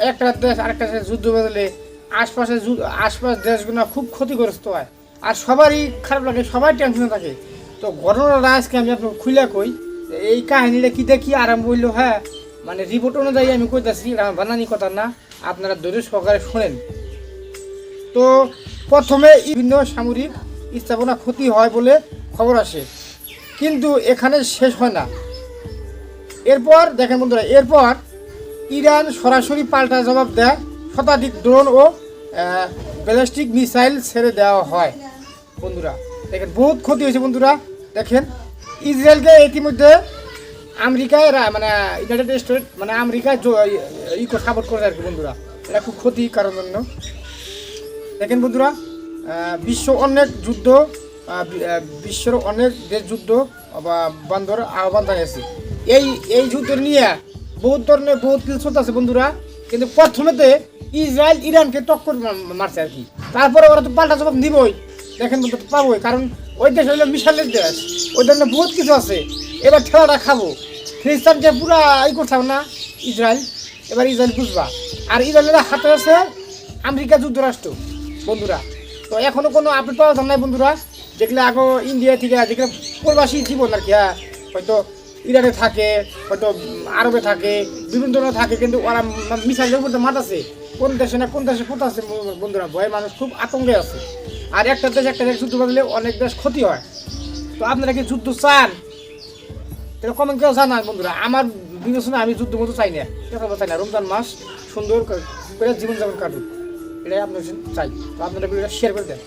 একটা দেশ আরেকটা দেশে যুদ্ধ বাঁধলে আশপাশ দেশগুলো খুব ক্ষতিগ্রস্ত হয়, আর সবারই খারাপ লাগে, সবাই টেনশনে থাকে। তো ঘটনাটা আজকে আমি আপনার খুলে কই, এই কাহিনীটা কী দেখি আরম্ভ হইলো। হ্যাঁ, মানে রিপোর্ট অনুযায়ী আমি কইতাছি, বানানি কথা না, আপনারা ধৈর্য সহকারে শোনেন। তো প্রথমে বিভিন্ন সামরিক স্থাপনা ক্ষতি হয় বলে খবর আসে, কিন্তু এখানে শেষ হয় না। এরপর দেখেন বন্ধুরা, এরপর ইরান সরাসরি পাল্টা জবাব দেয়, শতাধিক ড্রোন ও ব্যালিস্টিক মিসাইল ছেড়ে দেওয়া হয়। বন্ধুরা দেখেন, বহুত ক্ষতি হয়েছে। বন্ধুরা দেখেন, ইসরায়েলকে ইতিমধ্যে আমেরিকায় মানে ইউনাইটেড স্টেট মানে আমেরিকায় সাপোর্ট করে আর কি। বন্ধুরা এটা খুব ক্ষতির জন্য। দেখেন বন্ধুরা, বিশ্বের অনেক দেশ যুদ্ধ বন্ধর আহ্বান জানিয়েছে। এই যুদ্ধ নিয়ে বহুত কিছু চলতেছে বন্ধুরা, কিন্তু প্রথমেতে ইসরায়েল ইরানকে টক্কর মারছে আর কি। তারপরে ওরা তো পাল্টা জবাব নিবই, দেখেন বন্ধু, পাবোই, কারণ ওই দেশ হইলো মিসাইলের দেশ, ওই ধরনের বহুত কিছু আছে। এবার ঠেলাটা খাবো, খ্রিস্টানকে পুরা করছাও না ইসরায়েল, এবার ইসরায়েল বুঝবা। আর ইসরায়েলের হাতে আছে আমেরিকা যুক্তরাষ্ট্র। বন্ধুরা তো এখনো কোনো আপডেট পাওয়া যায় নাই বন্ধুরা, যেগুলো আগে ইন্ডিয়া থেকে যেগুলো প্রবাসী জীবন আর কি। হ্যাঁ, হয়তো ইরানে থাকে, হয়তো আরবে থাকে, বিভিন্ন ধরনের থাকে, কিন্তু ওরা মিসাইলের মধ্যে মাতাছে কোন দেশে না কোন দেশে কোথাছে। বন্ধুরা ভয়ে মানুষ খুব আতঙ্কে আছে। আর একটা দেশ যুদ্ধ বাঁধলে অনেক দেশ ক্ষতি হয়। তো আপনারা কি যুদ্ধ চান? তাহলে কমেন্ট করে জানান বন্ধুরা। আমার বিবেচনা আমি যুদ্ধ মতো চাই না, চাই না। রমজান মাস সুন্দর করে জীবনযাপন কাটুক, এটাই আপনার চাই। তো আপনারা ভিডিওটা শেয়ার করে দেন।